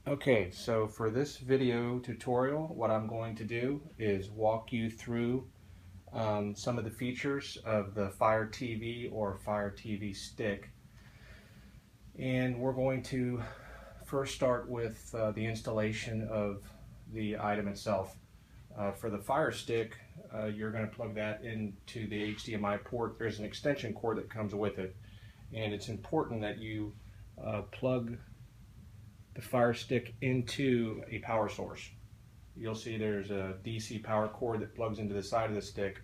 Okay, so for this video tutorial, what I'm going to do is walk you through some of the features of the Fire TV or Fire TV Stick. And we're going to first start with the installation of the item itself. For the Fire Stick, you're going to plug that into the HDMI port. There's an extension cord that comes with it. And it's important that you plug the Fire Stick into a power source. You'll see there's a DC power cord that plugs into the side of the stick.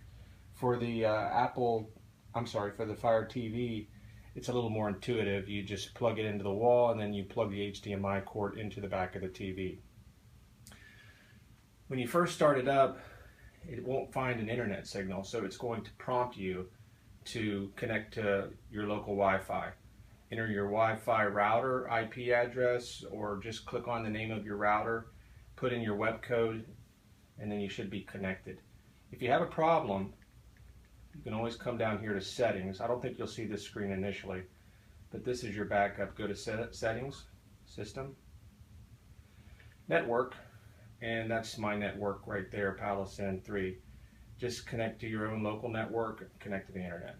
For the for the Fire TV, it's a little more intuitive. You just plug it into the wall and then you plug the HDMI cord into the back of the TV. When you first start it up, it won't find an internet signal, so it's going to prompt you to connect to your local Wi-Fi. Enter your Wi-Fi router IP address, or just click on the name of your router, put in your web code, and then you should be connected. If you have a problem, you can always come down here to settings. I don't think you'll see this screen initially, but this is your backup. Go to settings, system, network, and that's my network right there, Palosan 3. Just connect to your own local network, connect to the internet.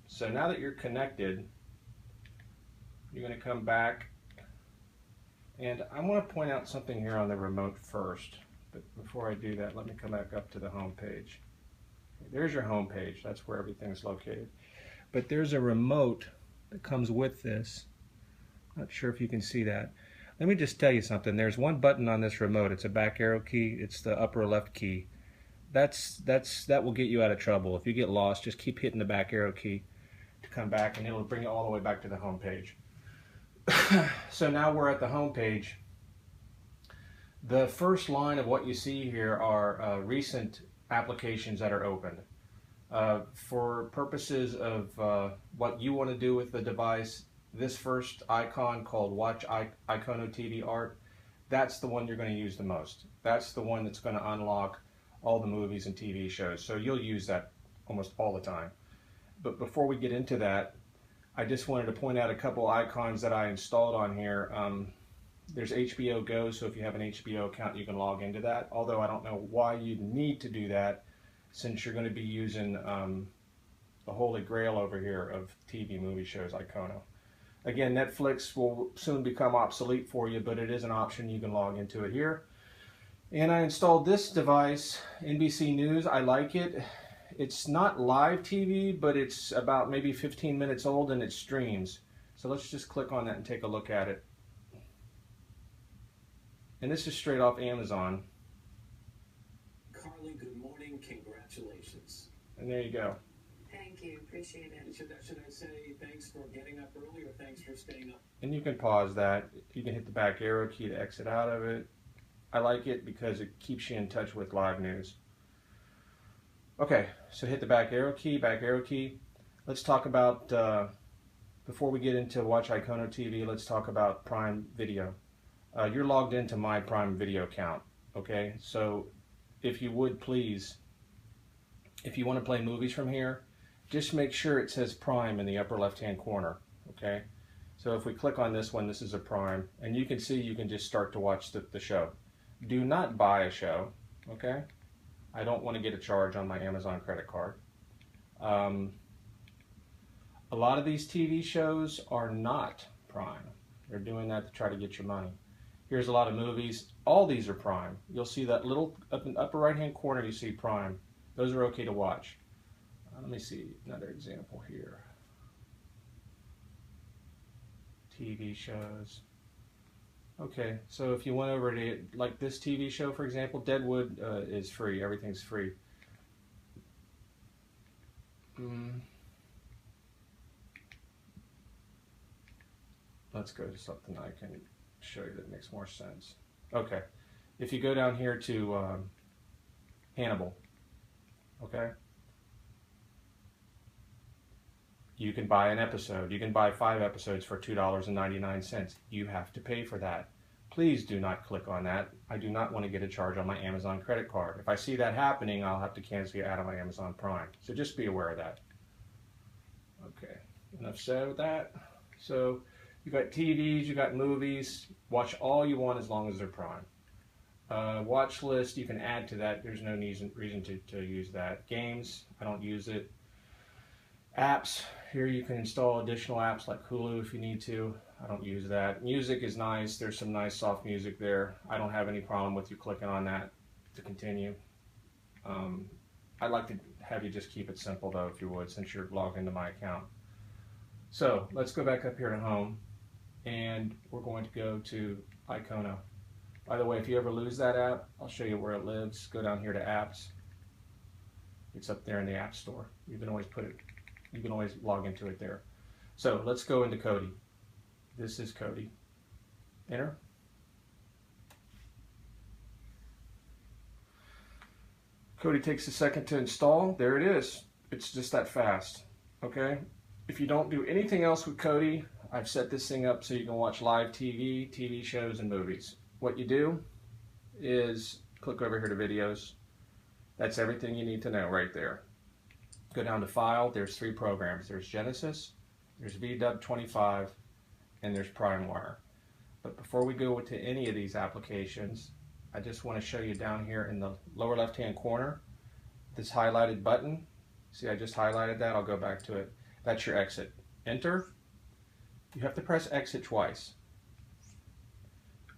So now that you're connected, you're going to come back, and I want to point out something here on the remote first. But before I do that, let me come back up to the home page. There's your home page. That's where everything's located. But there's a remote that comes with this. Not sure if you can see that. Let me just tell you something. There's one button on this remote. It's a back arrow key. It's the upper left key. That will get you out of trouble. If you get lost, just keep hitting the back arrow key to come back, and it'll bring you all the way back to the home page. So now we're at the home page. The first line of what you see here are recent applications that are opened. For purposes of what you want to do with the device, this first icon called Watch Icono TV Art, that's the one you're going to use the most. That's the one that's going to unlock all the movies and TV shows. So you'll use that almost all the time. But before we get into that, I just wanted to point out a couple icons that I installed on here. There's HBO Go, so if you have an HBO account, you can log into that. Although I don't know why you'd need to do that, since you're going to be using the holy grail over here of TV movie shows, Icono. Again, Netflix will soon become obsolete for you, but it is an option. You can log into it here. And I installed this device, NBC News. I like it. It's not live TV, but it's about maybe 15 minutes old and it streams. So let's just click on that and take a look at it. And this is straight off Amazon. Carly, good morning. Congratulations. And there you go. Thank you. Appreciate it. Should I say thanks for getting up early or thanks for staying up? And you can pause that. You can hit the back arrow key to exit out of it. I like it because it keeps you in touch with live news. Okay, so hit the back arrow key. Let's talk about, before we get into Watch Icono TV, let's talk about Prime Video. You're logged into my Prime Video account, okay? So if you would please, if you want to play movies from here, just make sure it says Prime in the upper left-hand corner, okay? So if we click on this one, this is a Prime, and you can see you can just start to watch the show. Do not buy a show, okay? I don't want to get a charge on my Amazon credit card. A lot of these TV shows are not Prime. They're doing that to try to get your money. Here's a lot of movies. All these are Prime. You'll see that little, up in the upper right-hand corner, you see Prime. Those are okay to watch. Let me see another example here. TV shows. Okay, so if you went over to, like this TV show, for example, Deadwood is free. Everything's free. Let's go to something I can show you that makes more sense. Okay, if you go down here to Hannibal, okay, you can buy an episode. You can buy 5 episodes for $2.99. You have to pay for that. Please do not click on that. I do not want to get a charge on my Amazon credit card. If I see that happening, I'll have to cancel you out of my Amazon Prime. So just be aware of that. Okay, enough said with that. So You got TVs, you got movies. Watch all you want as long as they're Prime. Watch list, you can add to that. There's no reason to use that. Games, I don't use it. Apps, here you can install additional apps like Hulu if you need to. I don't use that. Music is nice. There's some nice soft music there. I don't have any problem with you clicking on that to continue. I'd like to have you just keep it simple though, if you would, since you're logged into my account. So let's go back up here to home, and we're going to go to Ikono. By the way, if you ever lose that app, I'll show you where it lives. Go down here to apps. It's up there in the App Store. You can always log into it there. So let's go into Kodi. This is Kodi. Enter. Kodi takes a second to install. There it is. It's just that fast. Okay. If you don't do anything else with Kodi, I've set this thing up so you can watch live TV, TV shows, and movies. What you do is click over here to videos. That's everything you need to know right there. Go down to File. There's 3 programs. There's Genesis, there's VW25, and there's PrimeWire. But before we go to any of these applications, I just want to show you down here in the lower left-hand corner, this highlighted button. See, I just highlighted that. I'll go back to it. That's your exit. Enter. You have to press exit twice.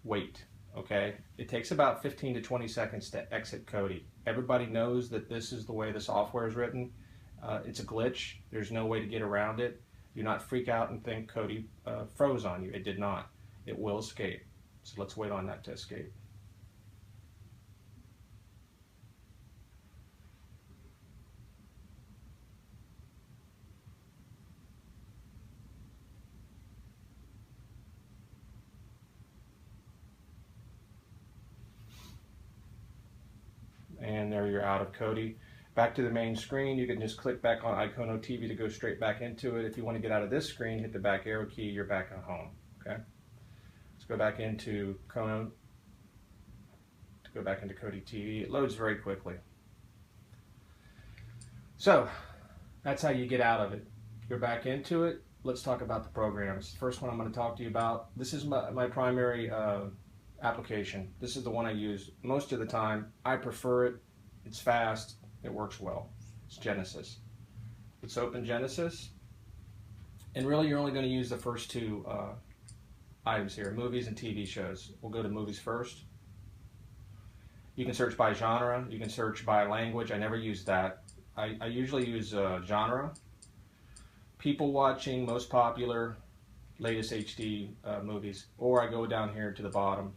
Wait. Okay, it takes about 15 to 20 seconds to exit Kodi. Everybody knows that this is the way the software is written. It's a glitch. There's no way to get around it. Do not freak out and think Kodi froze on you. It did not. It will escape. So let's wait on that to escape. And there you're out of Kodi. Back to the main screen, you can just click back on Ikono TV to go straight back into it. If you want to get out of this screen, hit the back arrow key, you're back at home. Okay. Let's go back into Kono, to go back into Kodi TV. It loads very quickly. So, that's how you get out of it. You're back into it. Let's talk about the programs. First one I'm going to talk to you about, this is my primary application. This is the one I use most of the time. I prefer it. It's fast. It works well. It's Genesis. Let's open Genesis. And really, you're only going to use the first 2 items here, movies and TV shows. We'll go to movies first. You can search by genre. You can search by language. I never use that. I usually use genre. People watching, most popular, latest HD movies. Or I go down here to the bottom.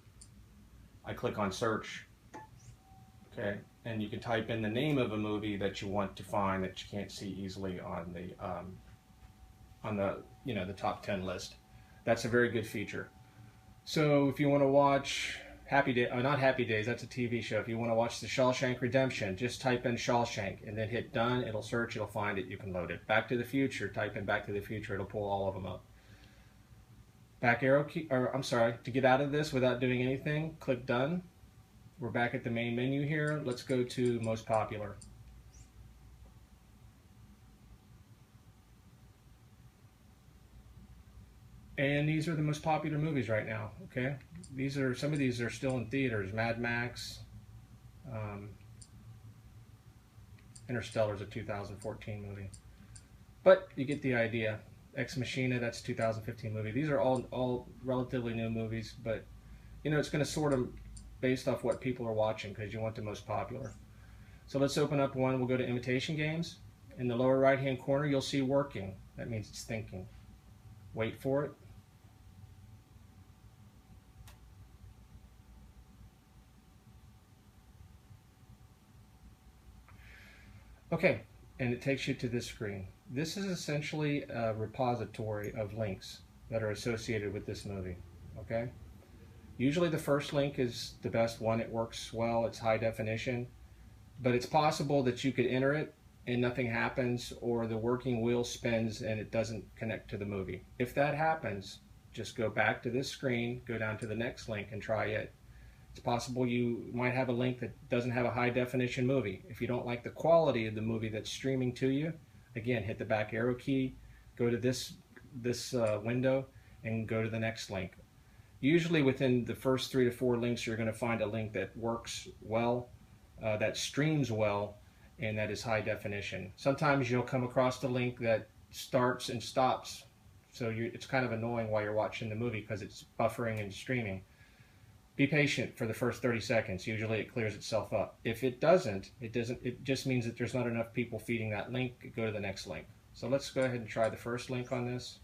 I click on search, okay, and you can type in the name of a movie that you want to find that you can't see easily on the top 10 list. That's a very good feature. So if you want to watch not Happy Days, that's a TV show. If you want to watch The Shawshank Redemption, just type in Shawshank and then hit done. It'll search, it'll find it, you can load it. Back to the Future, type in Back to the Future, it'll pull all of them up. Back arrow key, to get out of this without doing anything, click done. We're back at the main menu here. Let's go to most popular. And these are the most popular movies right now, okay? Some of these are still in theaters. Mad Max, Interstellar is a 2014 movie. But you get the idea. Ex Machina, that's a 2015 movie. These are all relatively new movies, but it's going to sort them based off what people are watching because you want the most popular. So let's open up one. We'll go to Imitation Games. In the lower right hand corner, you'll see working. That means it's thinking. Wait for it. Okay, and it takes you to this screen. This is essentially a repository of links that are associated with this movie, okay? Usually the first link is the best one. It works well. It's high definition. But it's possible that you could enter it and nothing happens, or the working wheel spins and it doesn't connect to the movie. If that happens, just go back to this screen, go down to the next link and try it. It's possible you might have a link that doesn't have a high definition movie. If you don't like the quality of the movie that's streaming to you, again, hit the back arrow key, go to this window, and go to the next link. Usually within the first 3 to 4 links, you're going to find a link that works well, that streams well, and that is high definition. Sometimes you'll come across a link that starts and stops, so it's kind of annoying while you're watching the movie because it's buffering and streaming. Be patient for the first 30 seconds. Usually it clears itself up. If it doesn't, it just means that there's not enough people feeding that link. Go to the next link. So let's go ahead and try the first link on this.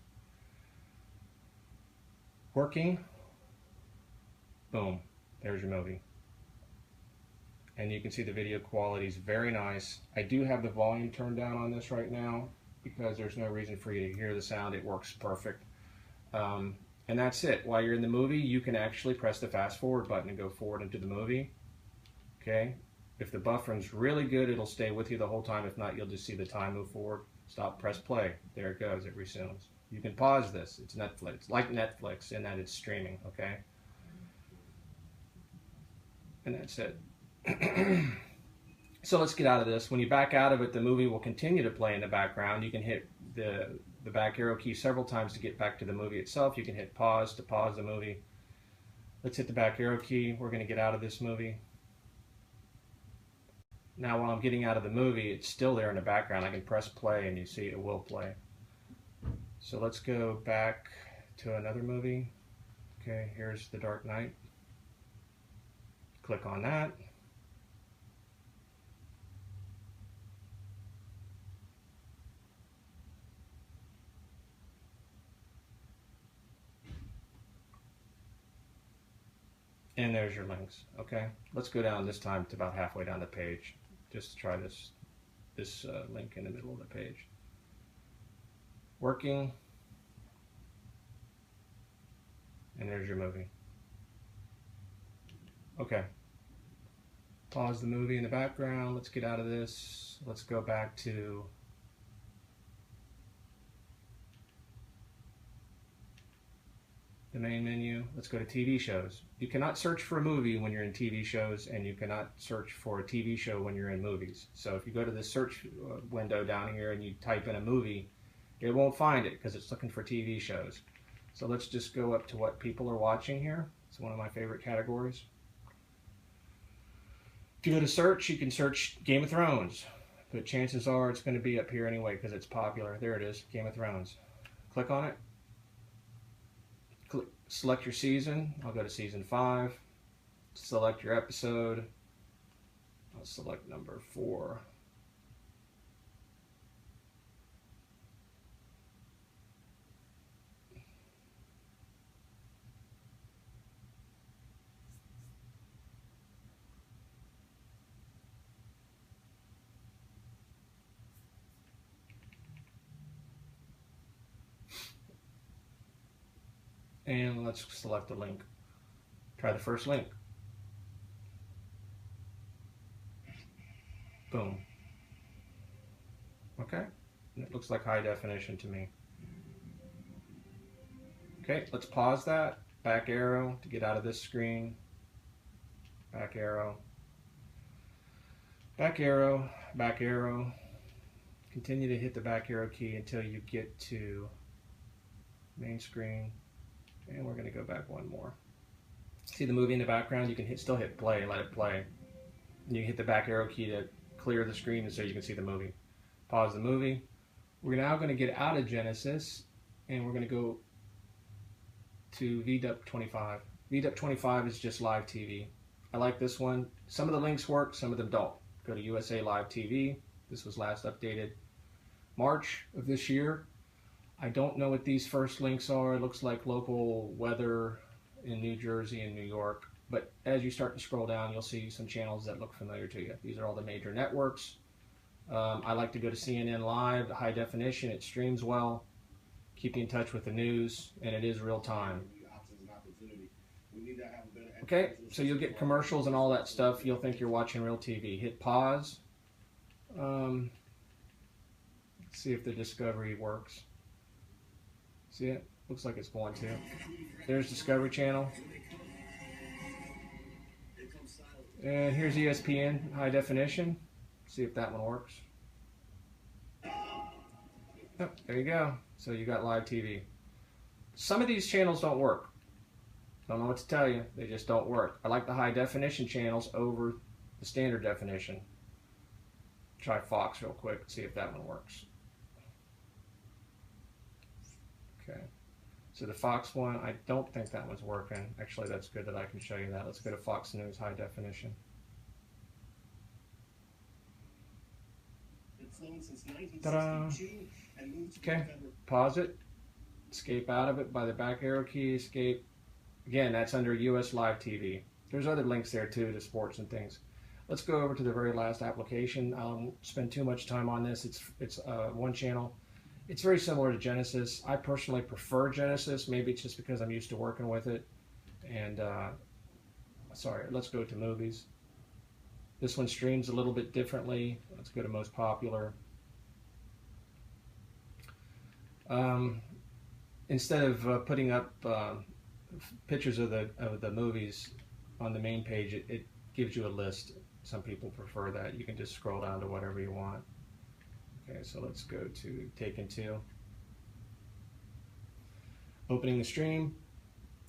Working. Boom. There's your movie. And you can see the video quality is very nice. I do have the volume turned down on this right now because there's no reason for you to hear the sound. It works perfect. And that's it. While you're in the movie, you can actually press the fast forward button and go forward into the movie. Okay? If the buffering's really good, it'll stay with you the whole time. If not, you'll just see the time move forward. Stop, press play. There it goes. It resumes. You can pause this. It's Netflix. It's like Netflix in that it's streaming. Okay? And that's it. So let's get out of this. When you back out of it, the movie will continue to play in the background. You can hit the back arrow key several times to get back to the movie itself. You can hit pause to pause the movie. Let's hit the back arrow key. We're going to get out of this movie. Now while I'm getting out of the movie, it's still there in the background. I can press play and you see it will play. So let's go back to another movie. Okay, here's The Dark Knight. Click on that. And there's your links. Okay, let's go down this time to about halfway down the page, just to try this link in the middle of the page. Working, and there's your movie. Okay, pause the movie in the background. Let's get out of this. Let's go back to the main menu. Let's go to TV shows. You cannot search for a movie when you're in TV shows, and you cannot search for a TV show when you're in movies. So if you go to the search window down here and you type in a movie, it won't find it because it's looking for TV shows. So let's just go up to what people are watching here. It's one of my favorite categories. If you go to search, you can search Game of Thrones, but chances are it's going to be up here anyway because it's popular. There it is, Game of Thrones. Click on it. Select your season. I'll go to season 5. Select your episode. I'll select number 4. And let's select a link. Try the first link. Boom. Okay, it looks like high definition to me. Okay, let's pause that. Back arrow to get out of this screen. Back arrow. Back arrow. Back arrow. Continue to hit the back arrow key until you get to main screen. And we're going to go back one more. See the movie in the background? You can still hit play and let it play. And you hit the back arrow key to clear the screen and so you can see the movie. Pause the movie. We're now going to get out of Genesis and we're going to go to VDUP 25. VDUP 25 is just live TV. I like this one. Some of the links work, some of them don't. Go to USA Live TV. This was last updated March of this year. I don't know what these first links are. It looks like local weather in New Jersey and New York. But as you start to scroll down, you'll see some channels that look familiar to you. These are all the major networks. I like to go to CNN Live, high definition. It streams well. Keep you in touch with the news, and it is real time. Okay, so you'll get commercials and all that stuff. You'll think you're watching real TV. Hit pause. See if the discovery works. See it? Looks like it's going to. There's Discovery Channel. And here's ESPN, high definition. See if that one works. Oh, there you go. So you got live TV. Some of these channels don't work. Don't know what to tell you. They just don't work. I like the high definition channels over the standard definition. Try Fox real quick, see if that one works. Okay. So the Fox one, I don't think that one's working. Actually, that's good that I can show you that. Let's go to Fox News High Definition. Ta-da! Okay, pause it. Escape out of it by the back arrow key. Escape. Again, that's under US Live TV. There's other links there too to sports and things. Let's go over to the very last application. I won't spend too much time on this. It's one channel. It's very similar to Genesis. I personally prefer Genesis. Maybe it's just because I'm used to working with it. And sorry, let's go to movies. This one streams a little bit differently. Let's go to most popular. Instead of putting up pictures of the movies on the main page, it gives you a list. Some people prefer that. You can just scroll down to whatever you want. Okay, so let's go to Taken 2. Opening the stream.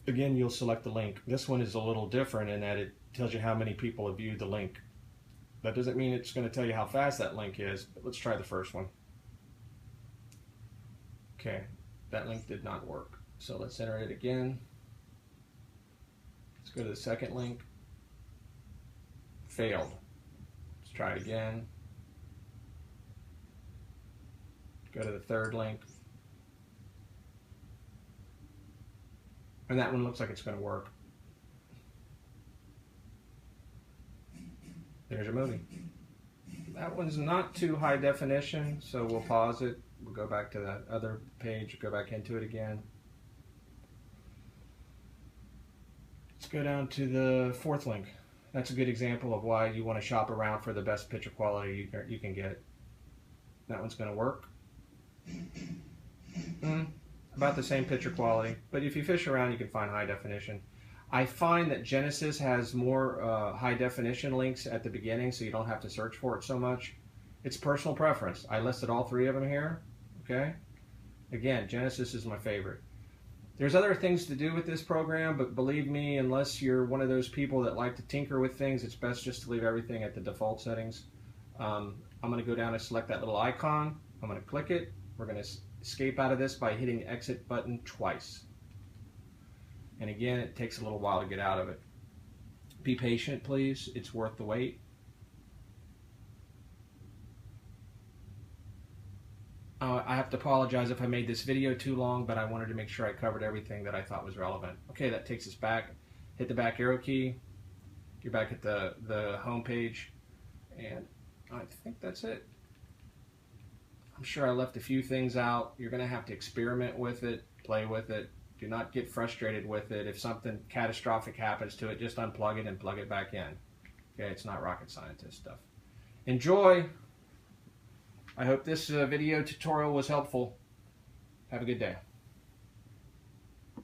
Again, you'll select the link. This one is a little different in that it tells you how many people have viewed the link. That doesn't mean it's going to tell you how fast that link is, but let's try the first one. Okay, that link did not work. So let's enter it again. Let's go to the second link. Failed. Let's try it again. Go to the third link. And that one looks like it's going to work. There's your movie. That one's not too high definition, so we'll pause it. We'll go back to that other page, go back into it again. Let's go down to the fourth link. That's a good example of why you want to shop around for the best picture quality you can get. That one's going to work. About the same picture quality, but if you fish around, you can find high definition. I find that Genesis has more high definition links at the beginning, so you don't have to search for it so much. It's personal preference. I listed all three of them here. Okay. Again, Genesis is my favorite. There's other things to do with this program, but believe me, unless you're one of those people that like to tinker with things, it's best just to leave everything at the default settings. I'm going to go down and select that little icon. I'm going to click it. We're going to escape out of this by hitting the exit button twice. And again, it takes a little while to get out of it. Be patient, please. It's worth the wait. I have to apologize if I made this video too long, but I wanted to make sure I covered everything that I thought was relevant. Okay, that takes us back. Hit the back arrow key. You're back at the home page. And I think that's it. I'm sure I left a few things out. You're going to have to experiment with it, play with it. Do not get frustrated with it. If something catastrophic happens to it, just unplug it and plug it back in. Okay, it's not rocket scientist stuff. Enjoy. I hope this video tutorial was helpful. Have a good day.